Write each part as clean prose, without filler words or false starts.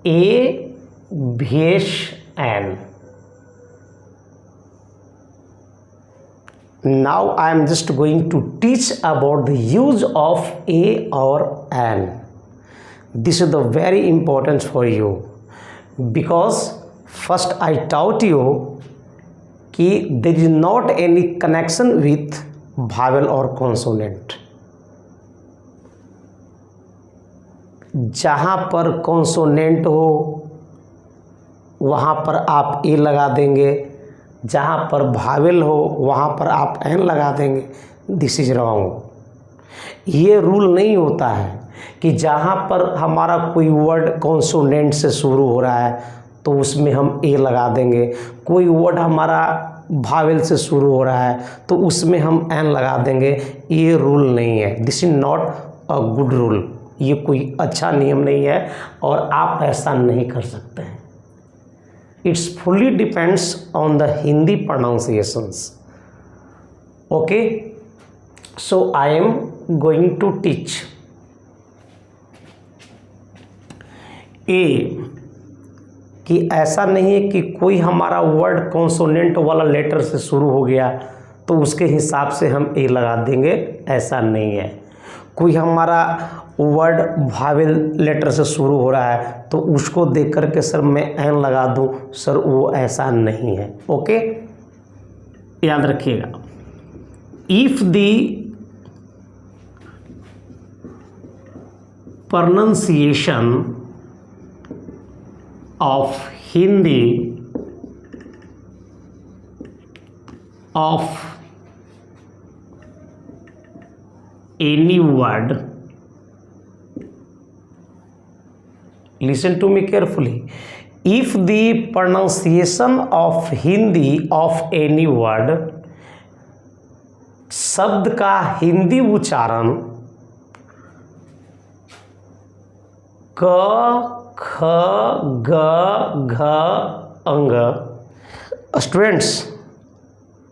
A VS N. Now I am just going to teach about the use of A or N. This is the very important for you because first I taught you कि there is not any connection with vowel or consonant. जहाँ पर consonant हो वहाँ पर आप ए लगा देंगे, जहाँ पर भावेल हो वहाँ पर आप एन लगा देंगे. This is wrong. ये रूल नहीं होता है कि जहाँ पर हमारा कोई वर्ड कॉन्सोनेंट से शुरू हो रहा है तो उसमें हम ए लगा देंगे, कोई वर्ड हमारा भावेल से शुरू हो रहा है तो उसमें हम एन लगा देंगे. ये रूल नहीं है. This is not a good rule. ये कोई अच्छा नियम नहीं है और आप ऐसा नहीं कर सकते हैं. It's fully depends on the Hindi pronunciations. Okay, so I am going to teach a कि ऐसा नहीं है कि कोई हमारा वर्ड कॉन्सोनेंट वाला लेटर से शुरू हो गया तो उसके हिसाब से हम ए लगा देंगे. ऐसा नहीं है. कोई हमारा वर्ड भावेल लेटर से शुरू हो रहा है तो उसको देख कर के सर मैं एन लगा दूं, सर वो ऐसा नहीं है. ओके, याद रखिएगा. If the pronunciation of Hindi of any word, listen to me carefully, if the pronunciation of Hindi of any word, शब्द का हिंदी उच्चारण क ख ग घ अंग. Students,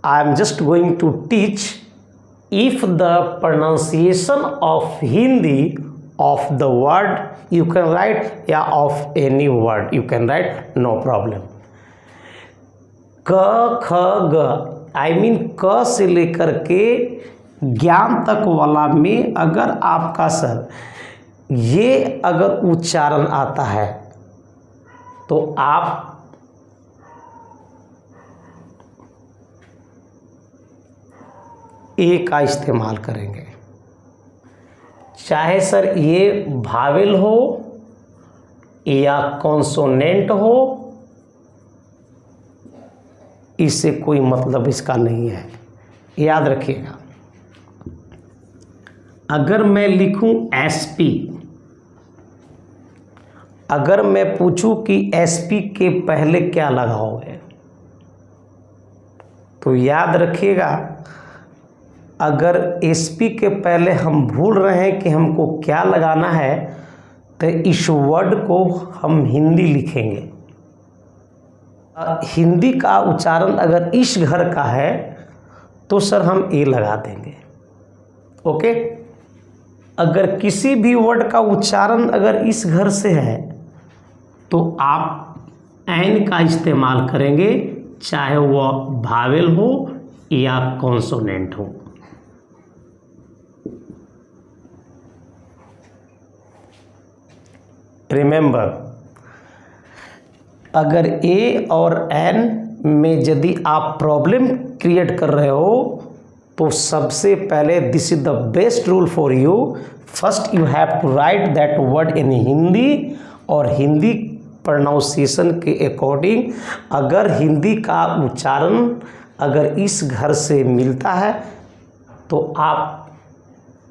I am just going to teach if the pronunciation of Hindi of the word you can write, yeah, of any word you can write, no problem. क ख ग I mean क से लेकर के ज्ञान तक वाला में अगर आपका सर ये अगर उच्चारण आता है तो आप ए का इस्तेमाल करेंगे. चाहे सर ये भावेल हो या कॉन्सोनेंट हो, इससे कोई मतलब इसका नहीं है. याद रखिएगा. अगर मैं लिखूं एसपी, अगर मैं पूछूं कि एसपी के पहले क्या लगाओगे तो याद रखिएगा अगर एसपी के पहले हम भूल रहे हैं कि हमको क्या लगाना है तो इस वर्ड को हम हिंदी लिखेंगे. हिंदी का उच्चारण अगर इस घर का है तो सर हम ए लगा देंगे. ओके, अगर किसी भी वर्ड का उच्चारण अगर इस घर से है तो आप एन का इस्तेमाल करेंगे, चाहे वह भावेल हो या कॉन्सोनेंट हो. रिमेंबर, अगर ए और एन में यदि आप प्रॉब्लम क्रिएट कर रहे हो तो सबसे पहले this is the best rule for you. First you have to write that word in Hindi और हिंदी प्रोनाउंसिएशन के अकॉर्डिंग. अगर हिंदी का उच्चारण अगर इस घर से मिलता है तो आप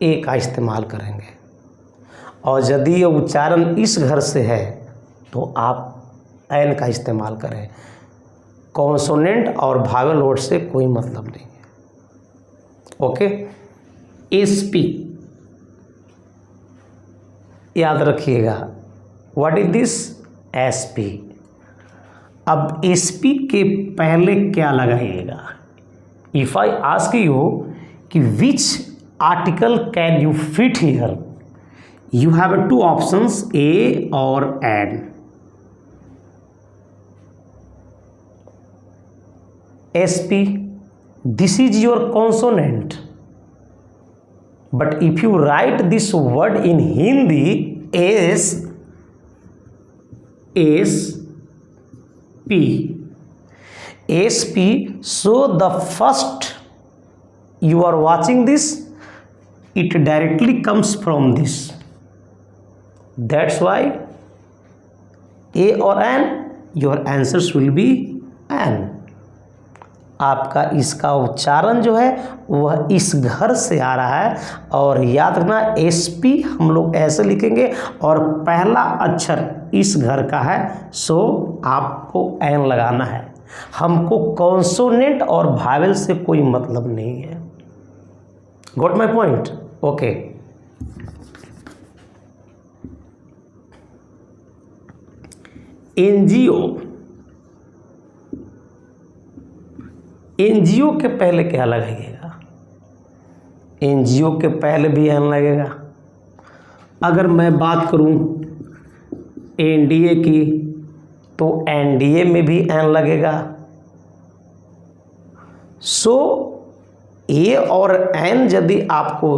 ए का इस्तेमाल करेंगे और यदि ये उच्चारण इस घर से है तो आप एन का इस्तेमाल करें. कॉन्सोनेंट और भावेल वर्ड से कोई मतलब नहीं है. ओके, एसपी याद रखिएगा. What is this? एसपी. अब एसपी के पहले क्या लगाइएगा? इफ आई आस्क यू कि which article can you fit here, you have two options, A or N. SP. This is your consonant. But if you write this word in Hindi as SP, so the first you are watching this, it directly comes from this. That's why A or N, your answers will be N. आपका इसका उच्चारण जो है वह इस घर से आ रहा है, और याद रखना SP हम लोग ऐसे लिखेंगे और पहला अक्षर इस घर का है, सो आपको एन लगाना है। हमको कॉन्सोनेंट और वावेल से कोई मतलब नहीं है। Got my point? Okay. NGO के पहले क्या लगेगा? एनजीओ के पहले भी एन लगेगा। अगर मैं बात करूं एनडीए की, तो एनडीए में भी एन लगेगा। सो ए और एन यदि आपको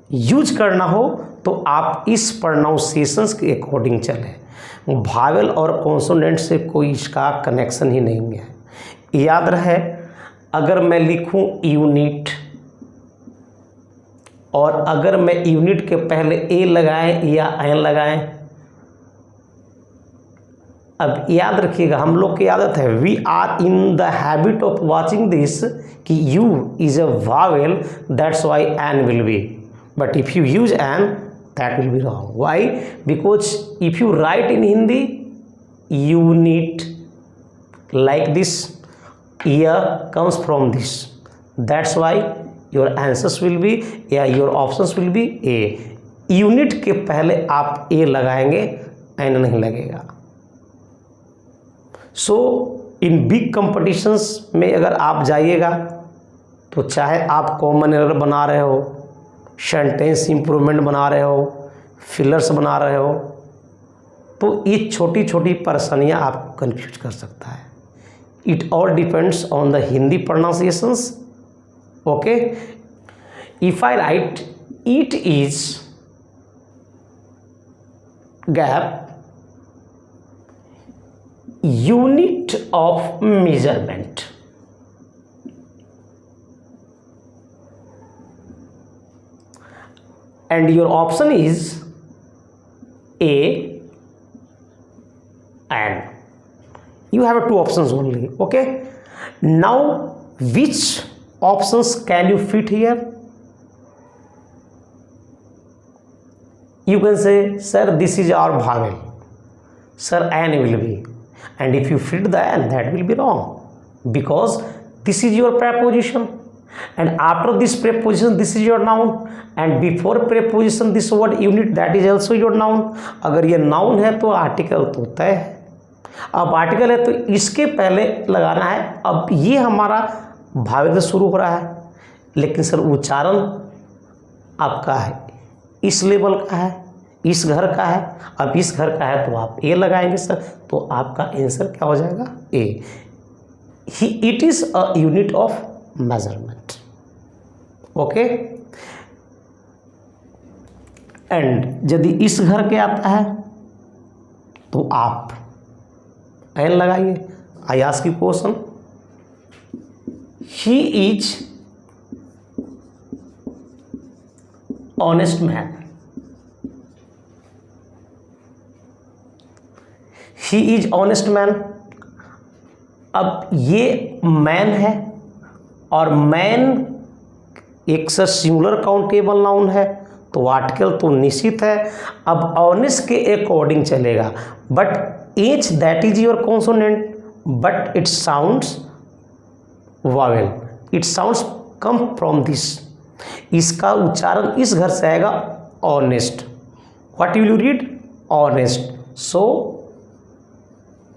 यूज करना हो तो आप इस प्रोनाउंसिएशंस के अकॉर्डिंग चलें। वावेल और कॉन्सोनेंट से कोई इसका कनेक्शन ही नहीं है। याद रहे, अगर मैं लिखूं यूनिट, और अगर मैं यूनिट के पहले ए लगाएं या एन लगाएं, अब याद रखिएगा, हम लोग की आदत है, we are in the habit of watching this कि you is a vowel, that's why an will be, but if you use an that will be wrong. Why? Because if you write in Hindi unit like this, ear comes from this, that's why your answers will be, या your options will be A. Unit के पहले आप A लगाएंगे, N नहीं लगेगा। सो in big competitions में अगर आप जाइएगा तो चाहे आप कॉमन एरर बना रहे हो, सेंटेंस इंप्रूवमेंट बना रहे हो, फिलर्स बना रहे हो, तो ये छोटी छोटी परेशानियाँ आपको कंफ्यूज कर सकता है। It all depends on the Hindi pronunciations. Okay, if I write it is gap unit of measurement, and your option is A and you have two options only. Okay, now which options can you fit here? You can say, sir, this is our vowel, sir, n will be, and if you fit the n, that will be wrong, because this is your preposition, and after this preposition this is your noun, and before preposition this word unit, that is also your noun. अगर ये noun है तो article तो तय है। अब article है तो इसके पहले लगाना है। अब ये हमारा भावेल से शुरू हो रहा है, लेकिन सर उच्चारण आपका है इस लेवल का है, इस घर का है। अब इस घर का है तो आप ए लगाएंगे सर, तो आपका आंसर क्या हो जाएगा? A. It is a unit of measurement. Okay, and यदि इस घर के आता है तो आप एन लगाइए। I ask you question, he is honest man, he is honest man. अब ये मैन है, और मैन एक से सिंगुलर काउंटेबल नाउन है, तो आर्टिकल तो निश्चित है। अब ऑनेस्ट के अकॉर्डिंग चलेगा, but H that is your consonant, but it sounds vowel, it sounds come from this, इसका उच्चारण इस घर से आएगा honest. What will you read? Honest. So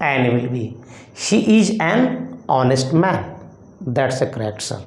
N will be, he is an honest man. That's a correct, sir.